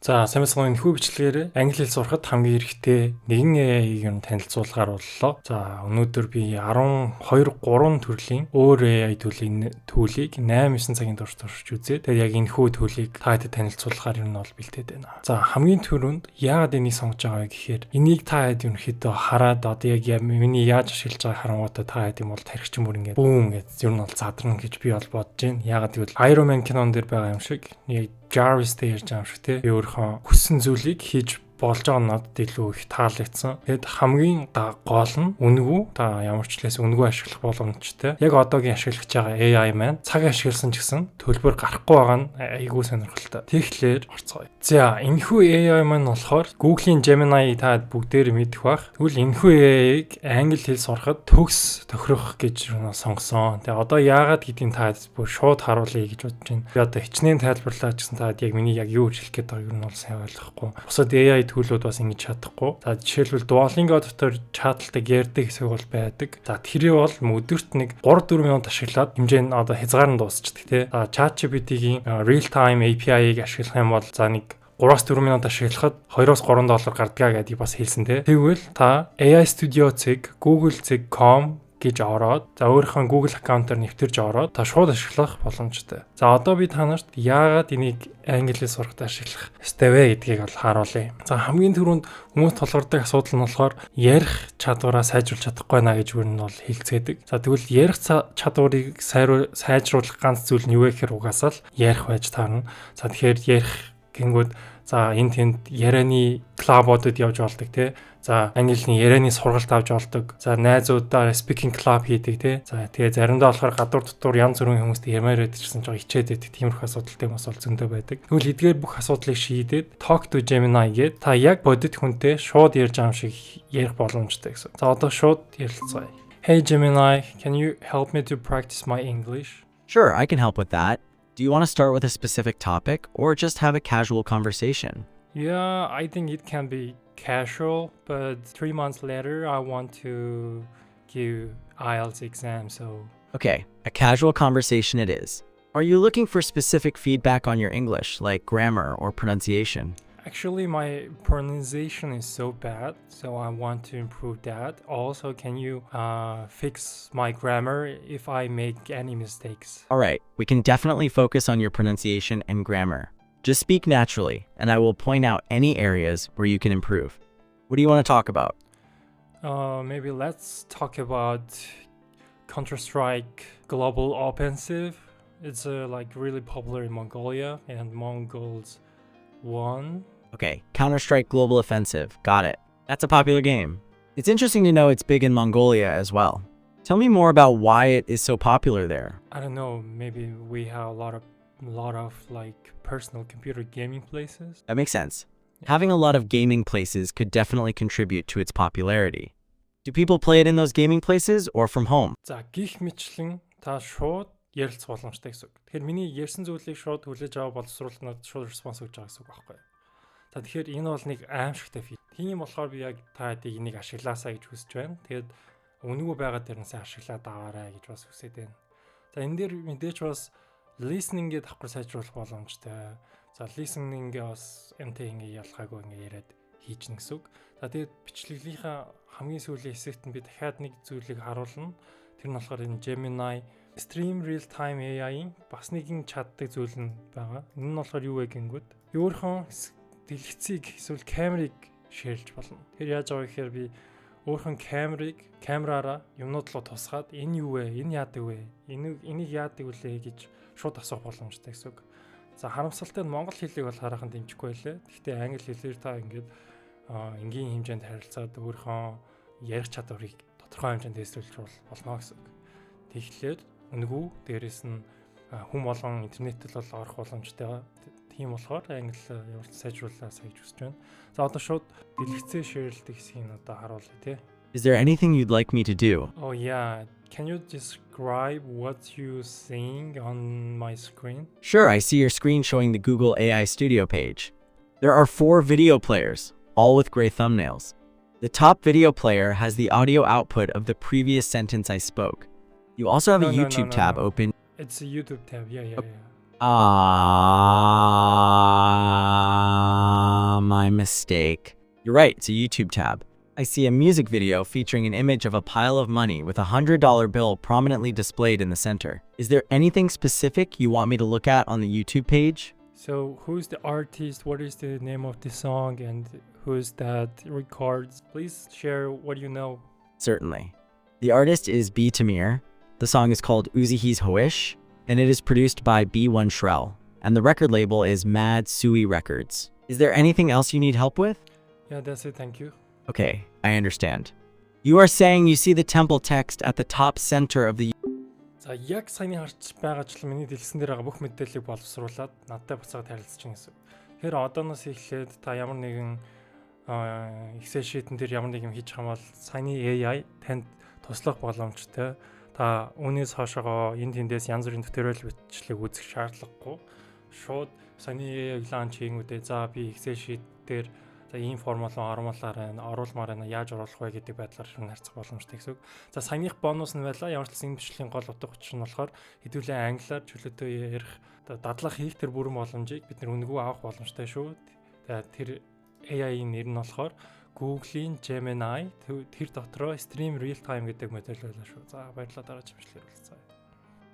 За, сайн мэцхан энэхүү бичлэгээр англи хэл сурахад хамгийн хэрэгтэй нэгэн AI-г юм танилцуулгаар боллоо. За, өнөөдөр би 12 3 төрлийн өөр AI төлийг 8-9 цагийн турш туршиж үзээ. Тэгээд яг энэхүү төлийг та хэд танилцуулахаар юм бол бэлдээд байна. За, хамгийн түрүүнд яагаад энийг сонгож байгаа вэ гэхээр энийг та хэд ерөнхийдөө хараад одоо яг миний яаж ашиглаж байгааг харангуйтай та хэд юм бол тархич мөр ингээд бүүм гэж ер нь бол задрна гэж би бол бодож байна. Яагаад гэвэл Iron Man кинон дээр байгаа юм шиг яг Jarvis дээр ярьж байгаа юм шиг те. Би өөрийнхөө хүссэн зүйлийг хийж болж байгаа надад илүү их таалагдсан. Тэгэд хамгийн гол нь үнэгүй та ямар ч хэлээс үнэгүй ашиглах боломжтой. Яг одоогийн ашиглаж байгаа AI маань цаг ашигласан ч гэсэн төлбөр гарахгүй байгаа нь айгүй сонирхолтой. Тэгэхээр орцгоё. За, энэхүү AI маань болохоор Google-ийн Gemini та бүгдээр мэдэх бах. Тэгвэл энэхүү AI-г англи хэл сурахад төгс тохирох гэж сонгосон. Тэгээ одоо яагаад гэдгийг та бүр шууд харуулъя гэж бодож байна. Би одоо хичнээн тайлбарлаа гэсэн та яг миний яг юу хэлэх гээд байгааг нь бол сайн ойлгохгүй. Бусад AI төлөвлөд бас ингэж чадахгүй. За, жишээлбэл Duolingo дотор чаталдаг ярьдаг хэсэг бол байдаг. За, тэрийг бол өдөрт нэг 3-4 минут ашиглаад хэмжээ нь одоо хязгаар нь дуусчдаг тий. За, ChatGPT-гийн real time API-г ашиглах юм бол за нэг 3-4 минут ашиглахад $2-3 гардгаа гэдгийг бас хэлсэн тий. Тэгвэл та AI Studio цэг, Google цэг.com гэж ороод за өөрийнхөө Google аккаунтаар нэвтэрж ороод та шууд ашиглах боломжтой. За одоо би та нарт яагаад энийг англиар сурахад ашиглах ёстой вэ гэдгийг бол харуулъя. За хамгийн түрүүнд хүмүүс тулгардаг асуудал нь болохоор ярих чадвараа сайжруулж чадахгүй байна гэж бүр нь бол хэлцгээдэг. За тэгвэл ярих чадварыг сайжруулах ганц зүйл нь юу вэ гэхээр угаасаа л ярих байж таарна. За тэгэхээр ярих гингүүд за энэ тэнд ярианы клубуудад явж болдог тий. За английн ярианы сургалт авч болдог. За найзуудаа speaking club хийдэг тий. За тэгээ заримдаа болохоор гадуур дотор янз бүрийн хүмүүстэй ямаар байдчихсан жоо хичээд байдаг. Тиймэрхүү асуудалтай хүмүүс бол зөндөө байдаг. Тэгвэл эдгээр бүх асуудлыг шийдээд talk to Gemini гээд та яг бодит хүнтэй шууд ярьж байгаа юм шиг ярих боломжтой гэсэн. За одоо шууд ярилцгаая. Hey Gemini, can you help me to practice my English? Sure, I can help with that. Do you want to start with a specific topic or just have a casual conversation? Yeah, I think it can be casual, but 3 months later, I want to give IELTS exam, so... Okay, a casual conversation it is. Are you looking for specific feedback on your English, like grammar or pronunciation? Actually, my pronunciation is so bad, so I want to improve that. Also, can you fix my grammar if I make any mistakes? Alright, we can definitely focus on your pronunciation and grammar. Just speak naturally, and I will point out any areas where you can improve. What do you want to talk about? Maybe let's talk about Counter-Strike Global Offensive. It's like really popular in Mongolia, and Mongols won. Okay, Counter-Strike Global Offensive. Got it. That's a popular game. It's interesting to know it's big in Mongolia as well. Tell me more about why it is so popular there. I don't know, maybe we have a lot of like personal computer gaming places. That makes sense. Having a lot of gaming places could definitely contribute to its popularity. Do people play it in those gaming places or from home? За, гих мэтлэн та шууд ярилцах боломжтой гэсэн үг. Тэгэхээр миний ярьсан зүйлийг шууд хүлээж авах боловсруулалтад шууд респонс өгч байгаа гэсэн үг байхгүй юу? За тэгэхээр энэ бол нэг аимшигтай фич. Тийм болохоор би яг та хэдийг энийг ашиглаасаа гэж хүсэж байна. Тэгээд үнэгүй байгаа дээрнээсээ ашиглаад аваарай гэж бас хүсэж байна. За энэ дээр мэдээч бас listening-гээ давхар сайжруулах боломжтой. За listening-гээ бас энтэй ингээ ялгаагүй ингээ яриад хийчихнэ гэсэн үг. За тэгээд бичлэгийнхаа хамгийн сүүлийн хэсэгт нь би дахиад нэг зүйлийг харуулна. Тэр нь болохоор энэ Gemini Stream Real Time AI-ийн бас нэгэн чаддаг зүйл нь байгаа. Энэ нь болохоор юу вэ гингүүд? Би өөрийнхөө дэлгэцийг эсвэл камерыг шеэрлж болно. Тэр яаж байгаа гэхээр би өөрхөн камераараа юмнууд руу тусгаад энэ юу вэ? Энэ яадаг вэ? Энийг яадаг вүлээ гэж шууд асуух боломжтой гэсэн үг. За харамсалтай нь монгол хэлийг бол хараахан дэмжихгүй байлаа. Гэхдээ англи хэлээр та ингээд энгийн хэмжээнд харилцаад өөрийнхөө ярих чадварыг тодорхой хэмжээнд тестүүлж болно гэсэн үг. Тэгэхээр үнэгүй дээрэс нь хүн болгон интернетэл бол орох боломжтой. Тийм болохоор англи явуулт сайжрууллаасаа гэж хүсэж байна. За одоо шууд дэлгэцээ шеэрлдэг хэсгийг одоо харуулъя тий. Is there anything you'd like me to do? Oh yeah, can you describe what you're seeing on my screen? Sure, I see your screen showing the Google AI Studio page. There are 4 video players, all with gray thumbnails. The top video player has the audio output of the previous sentence I spoke. You also have a YouTube tab open. It's a YouTube tab, yeah. My mistake. You're right, it's a YouTube tab. I see a music video featuring an image of a pile of money with a $100 bill prominently displayed in the center. Is there anything specific you want me to look at on the YouTube page? So who's the artist? What is the name of the song? And who's that records? Please share what you know. Certainly. The artist is B. Tamir. The song is called Uzihi's Hoish, and it is produced by B1 Shrell. And the record label is Mad Sui Records. Is there anything else you need help with? Yeah, that's it. Thank you. Okay, I understand. You are saying you see the temple text at the top center of the... За яг саяны харж байгаачлан миний дэлгэсэн дээр байгаа бүх мэдээллийг боловсруулад надтай буцаад харилцчихна гэсэн. Тэгэхээр одооноос эхлээд та ямар нэгэн Excel sheet-эн дээр ямар нэг юм хийж байгаа бол саяны AI танд туслах боломжтой. Та үүнээс хоошоогоо энд тэндээс янз бүрийн төтөрөл бичлэг үзэх шаардлагагүй. Шууд саяны AI-г лаунч хийнгүүтээ за би Excel sheet дээр за ийм формул оруулмаар байна яаж оруулах вэ гэдэг байдлаар шин харьцах боломжтой гэсэн үг. За саяных бонус нь байлаа. Ямар ч гэсэн энэ бичлэгийн гол утга учир нь болохоор хэдүүлээ англиар чөлөөтэй ярих дадлага хийх тэр бүрэн боломжийг бид нар үнэгүй авах боломжтой шүү. Тэр AI-ийн нэр нь болохоор Google-ийн Gemini тэр дотроо Stream Real Time гэдэг модель байлаа шүү. За баярлалаа дараагийн бичлэгээр уулзъя.